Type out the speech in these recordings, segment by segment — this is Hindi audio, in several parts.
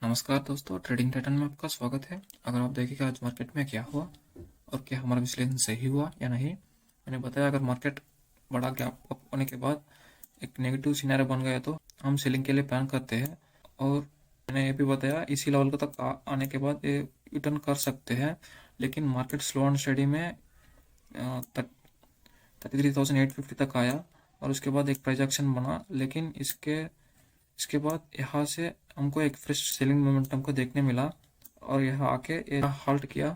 नमस्कार दोस्तों, ट्रेडिंग टाइटन में आपका स्वागत है। अगर आप देखेंगे आज मार्केट में क्या हुआ और क्या हमारा विश्लेषण सही हुआ या नहीं। मैंने बताया अगर मार्केट बड़ा गैप अप होने के बाद एक नेगेटिव सिनेरियो बन गया तो हम सेलिंग के लिए प्लान करते हैं। और मैंने ये भी बताया इसी लेवल तक आने के बाद ये रिटर्न कर सकते हैं। लेकिन मार्केट स्लो एंड स्टडी में 33,850 तक आया और उसके बाद एक प्राइस एक्शन बना। लेकिन इसके बाद यहाँ से हमको एक फ्रेश सेलिंग मोमेंटम को देखने मिला और यहाँ आके ये हाल्ट किया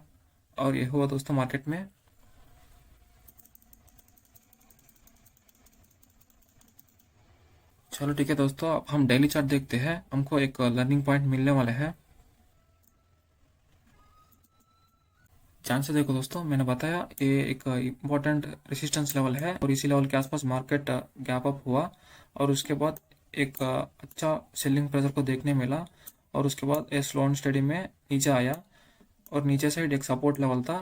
और ये हुआ दोस्तों मार्केट में। चलो ठीक है दोस्तों, अब हम डेली चार्ट देखते हैं, हमको एक लर्निंग पॉइंट मिलने वाले हैं। ध्यान से देखो दोस्तों, मैंने बताया ये एक इम्पोर्टेंट रेसिस्टेंस लेवल है और इसी लेवल के आसपास मार्केट गैप अप हुआ और उसके बाद एक अच्छा सेलिंग प्रेशर को देखने मिला और उसके बाद ये स्लो एंड स्टडी में नीचे आया और नीचे साइड एक सपोर्ट लेवल था।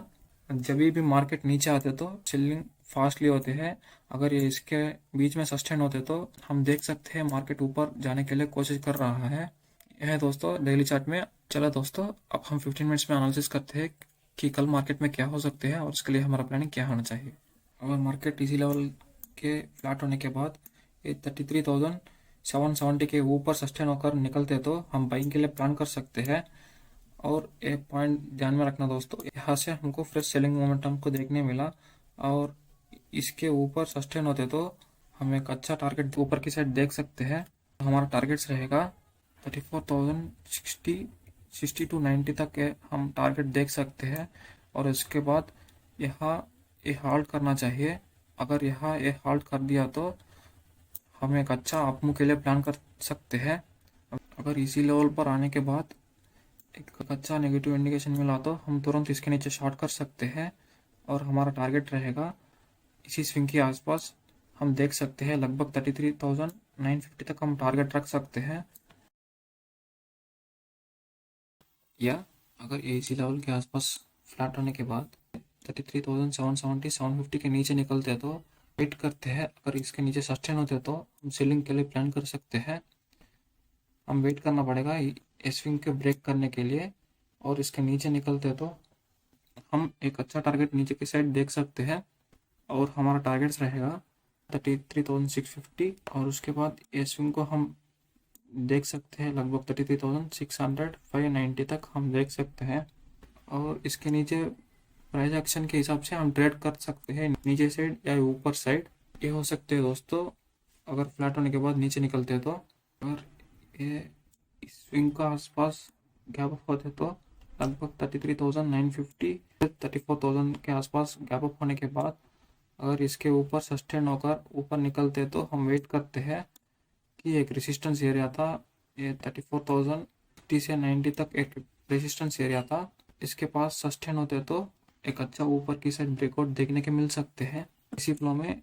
जब भी मार्केट नीचे आते तो सेलिंग फास्टली होते हैं। अगर ये इसके बीच में सस्टेन होते तो हम देख सकते हैं मार्केट ऊपर जाने के लिए कोशिश कर रहा है। यह है दोस्तों डेली चार्ट में। चलो दोस्तों, अब हम 15 मिनट्स में एनालिसिस करते हैं कि कल मार्केट में क्या हो सकते हैं और उसके लिए हमारा प्लानिंग क्या होना चाहिए। अगर मार्केट इसी लेवल के फ्लैट होने के बाद ये 33,770 के ऊपर सस्टेन होकर निकलते तो हम बाइंग के लिए प्लान कर सकते हैं। और एक पॉइंट ध्यान में रखना दोस्तों, यहाँ से हमको फ्रेश सेलिंग मोमेंटम को देखने मिला और इसके ऊपर सस्टेन होते तो हम एक अच्छा टारगेट ऊपर की साइड देख सकते हैं। हमारा टारगेट्स रहेगा 34,060 60 टू 90 तक के हम टारगेट देख सकते हैं। और उसके बाद यहाँ ये हाल्ट करना चाहिए। अगर यहाँ ये हाल्ट कर दिया तो हम एक अच्छा अपमूव के लिए प्लान कर सकते हैं। अगर इसी लेवल पर आने के बाद एक अच्छा नेगेटिव इंडिकेशन मिला तो हम तुरंत इसके नीचे शॉर्ट कर सकते हैं और हमारा टारगेट रहेगा इसी स्विंग के आसपास। हम देख सकते हैं लगभग 33,950 तक हम टारगेट रख सकते हैं। या अगर इसी लेवल के आसपास फ्लैट होने के बाद 33,770 750 के नीचे निकलते हैं तो वेट करते हैं। अगर इसके नीचे सस्टेन होते तो हम सेलिंग के लिए प्लान कर सकते हैं। हम वेट करना पड़ेगा इस स्विंग के ब्रेक करने के लिए और इसके नीचे निकलते तो हम एक अच्छा टारगेट नीचे की साइड देख सकते हैं और हमारा टारगेट्स रहेगा 33,650 और उसके बाद ये स्विंग को हम देख सकते हैं लगभग 33,600 590 तक हम देख सकते हैं। और इसके नीचे प्राइस एक्शन के हिसाब से हम ट्रेड कर सकते हैं नीचे साइड या ऊपर साइड। ये हो सकते हैं दोस्तों अगर फ्लैट होने के बाद नीचे निकलते हैं तो। अगर ये इस स्विंग का आसपास गैप अप होते तो लगभग 33,950 34,000 के आसपास गैप अप होने के बाद अगर इसके ऊपर सस्टेन होकर ऊपर निकलते तो हम वेट करते हैं कि एक रेजिस्टेंस एरिया था। ये 34,050 से 90 तक एक रेजिस्टेंस एरिया था। इसके पास सस्टेन होते तो एक अच्छा ऊपर की साइड ब्रेकआउट देखने के मिल सकते हैं। इसी फ्लो में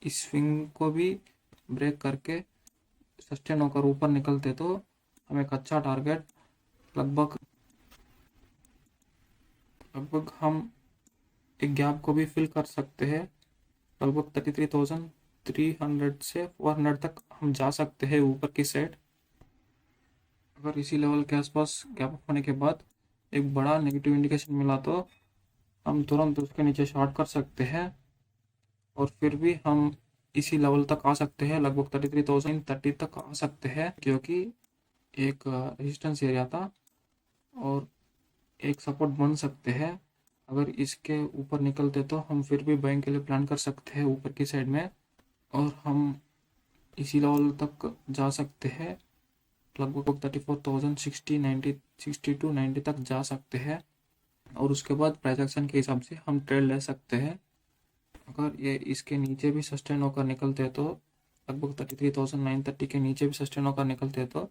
इस स्विंग को भी ब्रेक करके सस्टेन होकर ऊपर निकलते तो हम एक अच्छा टारगेट लगभग हम एक गैप को भी फिल कर सकते हैं। लगभग 33,300 से 400 तक हम जा सकते हैं ऊपर की साइड। अगर इसी लेवल के आसपास गैप अप होने के बाद एक बड़ा नेगेटिव इंडिकेशन मिला तो हम तुरंत उसके नीचे शॉर्ट कर सकते हैं और फिर भी हम इसी लेवल तक आ सकते हैं, लगभग 33,030 तक आ सकते हैं क्योंकि एक रेजिस्टेंस एरिया था और एक सपोर्ट बन सकते हैं। अगर इसके ऊपर निकलते तो हम फिर भी बाइंग के लिए प्लान कर सकते हैं ऊपर की साइड में और हम इसी लेवल तक जा सकते हैं। लगभग 34,060 90 60 टू 90 तक जा सकते हैं और उसके बाद प्राइस एक्शन के हिसाब से हम ट्रेड ले सकते हैं। अगर ये इसके नीचे भी सस्टेन होकर निकलते हैं तो लगभग 33,930 के नीचे भी सस्टेन होकर निकलते हैं तो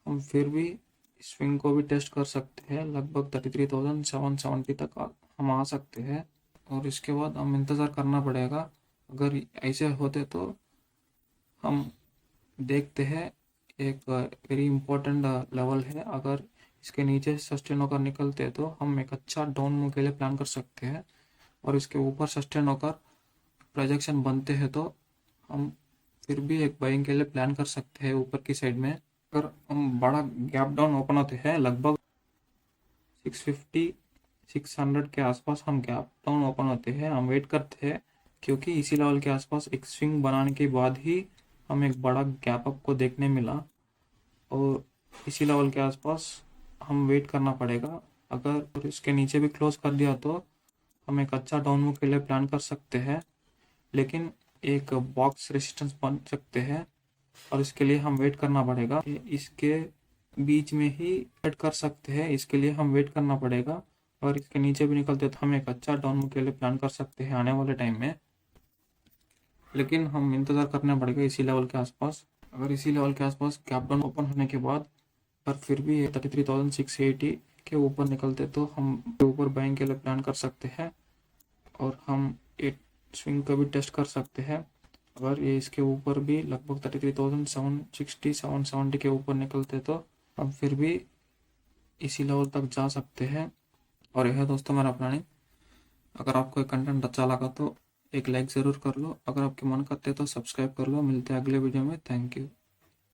हम फिर भी स्विंग को भी टेस्ट कर सकते हैं। लगभग 33,770 तक हम आ सकते हैं और इसके बाद हम इंतज़ार करना पड़ेगा। अगर ऐसे होते तो हम देखते हैं एक वेरी इंपॉर्टेंट लेवल है। अगर इसके नीचे सस्टेन होकर निकलते हैं तो हम एक अच्छा डाउन मूव के लिए प्लान कर सकते हैं और इसके ऊपर सस्टेन होकर प्रोजेक्शन बनते हैं तो हम फिर भी एक बाइंग के लिए प्लान कर सकते हैं ऊपर की साइड में। अगर हम बड़ा गैप डाउन ओपन होते हैं लगभग 650 600 के आसपास हम गैप डाउन ओपन होते हैं, हम वेट करते हैं क्योंकि इसी लेवल के आसपास एक स्विंग बनाने के बाद ही हमें एक बड़ा गैप अप को देखने मिला और इसी लेवल के आसपास हम वेट करना पड़ेगा। अगर इसके नीचे भी क्लोज कर दिया तो हम एक अच्छा डाउन मूव के लिए प्लान कर सकते हैं, लेकिन एक बॉक्स रेजिस्टेंस बन सकते हैं और इसके लिए हम वेट करना पड़ेगा। इसके बीच में ही वेट कर सकते हैं, इसके लिए हम वेट करना पड़ेगा। और इसके नीचे भी निकलते तो हम एक अच्छा डाउन मूव के लिए प्लान कर सकते हैं आने वाले टाइम में, लेकिन हम इंतज़ार करना पड़ेगा इसी लेवल के आसपास। अगर इसी लेवल के आसपास गैप डाउन ओपन होने के बाद पर फिर भी 33,680 के ऊपर निकलते तो हम ऊपर बाइंग के लिए प्लान कर सकते हैं और हम एक स्विंग का भी टेस्ट कर सकते हैं। अगर ये इसके ऊपर भी लगभग 33,760 770 के ऊपर निकलते तो हम फिर भी इसी लेवल तक जा सकते हैं। और यह दोस्तों मेरा प्लानिंग। अगर आपको कंटेंट अच्छा लगा तो एक लाइक ज़रूर कर लो, अगर आपके मन करते तो सब्सक्राइब कर लो। मिलते हैं अगले वीडियो में। Thank you.